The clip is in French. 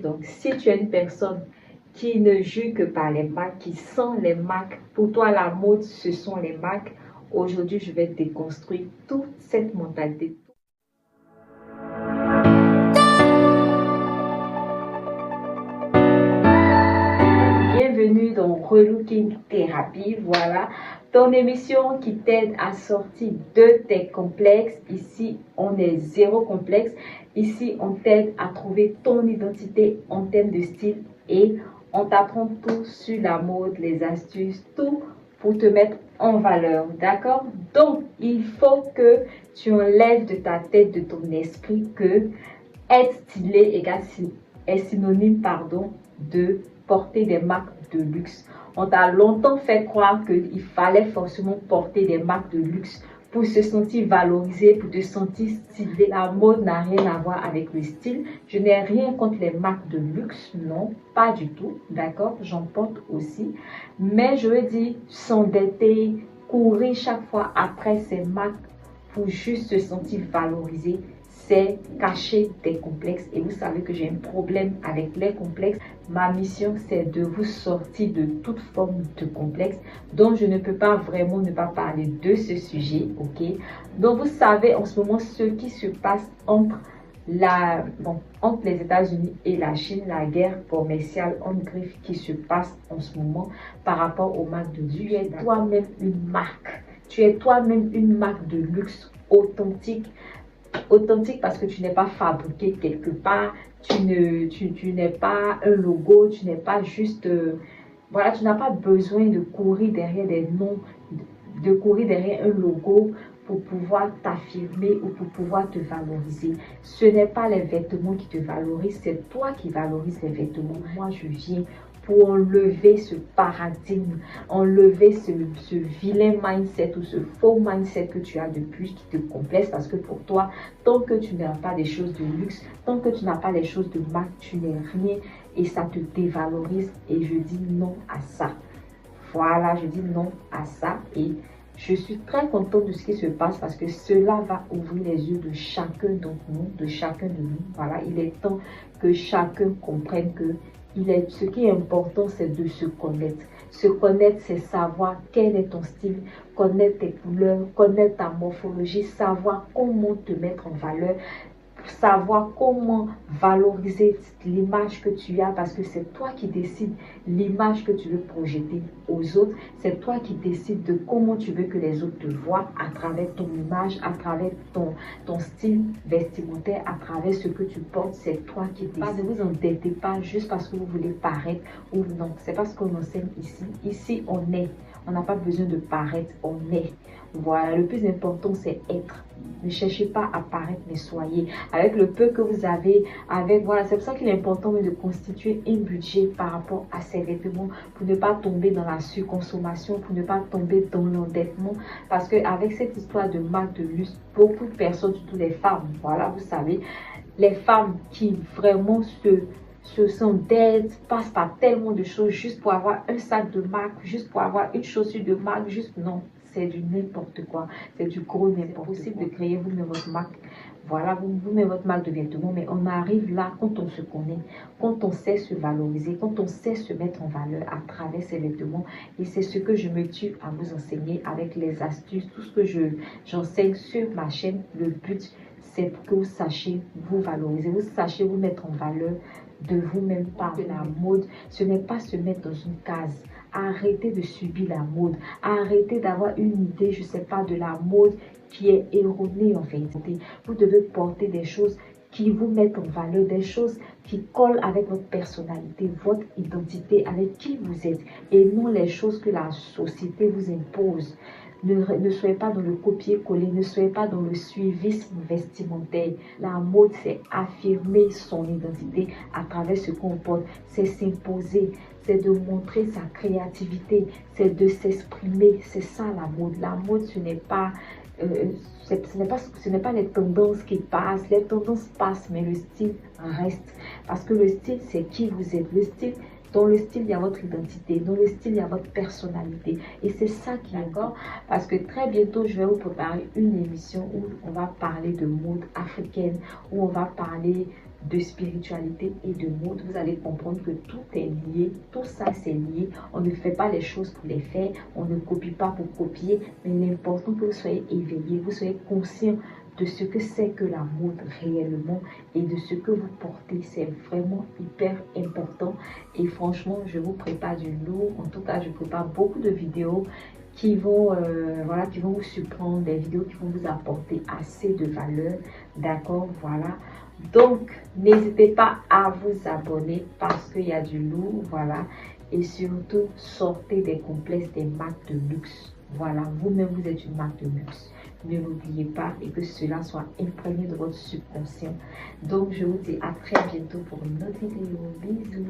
Donc, si tu es une personne qui ne juge que par les marques, qui sent les marques, pour toi, la mode, ce sont les marques. Aujourd'hui, je vais déconstruire toute cette mentalité. Bienvenue dans Relooking Thérapie. Voilà, ton émission qui t'aide à sortir de tes complexes. Ici, on est zéro complexe. Ici, on t'aide à trouver ton identité en termes de style et on t'apprend tout sur la mode, les astuces, tout pour te mettre en valeur. D'accord? Donc, il faut que tu enlèves de ta tête, de ton esprit que être stylé est synonyme, de porter des marques de luxe. On t'a longtemps fait croire qu'il fallait forcément porter des marques de luxe pour se sentir valorisé, pour te sentir stylé. La mode n'a rien à voir avec le style. Je n'ai rien contre les marques de luxe, non, pas du tout, d'accord, j'en porte aussi. Mais je veux dire, s'endetter, courir chaque fois après ces marques pour juste se sentir valorisé, c'est cacher des complexes. Et vous savez que j'ai un problème avec les complexes. Ma mission, c'est de vous sortir de toute forme de complexe. Donc, je ne peux pas vraiment ne pas parler de ce sujet, ok? Donc, vous savez en ce moment ce qui se passe entre les États-Unis et la Chine, la guerre commerciale en griffe qui se passe en ce moment par rapport aux marques de luxe. Tu es toi-même une marque. Tu es toi-même une marque de luxe authentique. Authentique parce que tu n'es pas fabriqué quelque part, tu n'es pas un logo, tu n'es pas juste, voilà, tu n'as pas besoin de courir derrière des noms, de courir derrière un logo pour pouvoir t'affirmer ou pour pouvoir te valoriser. Ce n'est pas les vêtements qui te valorisent, c'est toi qui valorises les vêtements. Moi, je viens pour enlever ce paradigme, enlever ce vilain mindset ou ce faux mindset que tu as depuis qui te complexe parce que pour toi, tant que tu n'as pas des choses de luxe, tant que tu n'as pas des choses de marque, tu n'es rien et ça te dévalorise et je dis non à ça. Voilà, je dis non à ça et je suis très contente de ce qui se passe parce que cela va ouvrir les yeux de chacun d'entre nous, de chacun de nous. Voilà, il est temps que chacun comprenne que ce qui est important, c'est de se connaître. Se connaître, c'est savoir quel est ton style, connaître tes couleurs, connaître ta morphologie, savoir comment te mettre en valeur, savoir comment valoriser l'image que tu as parce que c'est toi qui décides l'image que tu veux projeter aux autres. C'est toi qui décides de comment tu veux que les autres te voient à travers ton image, à travers ton style vestimentaire, à travers ce que tu portes. C'est toi qui décides. Ne vous endettez pas juste parce que vous voulez paraître ou non. C'est pas ce qu'on enseigne ici. Ici, on est. On n'a pas besoin de paraître, on est. Voilà, le plus important, c'est être. Ne cherchez pas à paraître, mais soyez. Avec le peu que vous avez, voilà, c'est pour ça qu'il est important de constituer un budget par rapport à ces vêtements pour ne pas tomber dans la surconsommation, pour ne pas tomber dans l'endettement. Parce qu'avec cette histoire de marque de luxe, beaucoup de personnes, surtout les femmes, voilà, vous savez, les femmes qui vraiment se s'endettent, passent par tellement de choses juste pour avoir un sac de marque, juste pour avoir une chaussure de marque, juste non, c'est du n'importe quoi, c'est du gros n'importe quoi. C'est possible de créer vous-même votre marque, voilà, vous-même votre marque de vêtements, mais on arrive là quand on se connaît, quand on sait se valoriser, quand on sait se mettre en valeur à travers ces vêtements, et c'est ce que je me tue à vous enseigner avec les astuces, tout ce que j'enseigne sur ma chaîne. Le but, c'est que vous sachiez vous valoriser, vous sachiez vous mettre en valeur de vous-même par la mode. Ce n'est pas se mettre dans une case. Arrêtez de subir la mode. Arrêtez d'avoir une idée, je ne sais pas, de la mode qui est erronée en fait. Vous devez porter des choses qui vous mettent en valeur, des choses qui collent avec votre personnalité, votre identité, avec qui vous êtes, et non les choses que la société vous impose. Ne soyez pas dans le copier-coller, ne soyez pas dans le suivisme vestimentaire. La mode, c'est affirmer son identité à travers ce qu'on porte, c'est s'imposer, c'est de montrer sa créativité, c'est de s'exprimer. C'est ça la mode. La mode, ce n'est pas les tendances qui passent. Les tendances passent, mais le style reste. Parce que le style, c'est qui vous êtes. Le style, dans le style, il y a votre identité. Dans le style, il y a votre personnalité. Et c'est ça qui est d'accord. Parce que très bientôt, je vais vous préparer une émission où on va parler de mode africaine, où on va parler de spiritualité et de mode, vous allez comprendre que tout est lié, tout ça c'est lié. On ne fait pas les choses pour les faire, on ne copie pas pour copier, mais l'important que vous soyez éveillé, vous soyez conscient de ce que c'est que la mode réellement et de ce que vous portez. C'est vraiment hyper important et franchement, je vous prépare du lourd. En tout cas, je prépare beaucoup de vidéos qui vont, voilà, qui vont vous surprendre, des vidéos qui vont vous apporter assez de valeur, d'accord, voilà. Donc, n'hésitez pas à vous abonner parce qu'il y a du lourd, voilà. Et surtout, sortez des complexes des marques de luxe. Voilà, vous-même, vous êtes une marque de luxe. Ne l'oubliez pas et que cela soit imprégné de votre subconscient. Donc, je vous dis à très bientôt pour une autre vidéo. Bisous.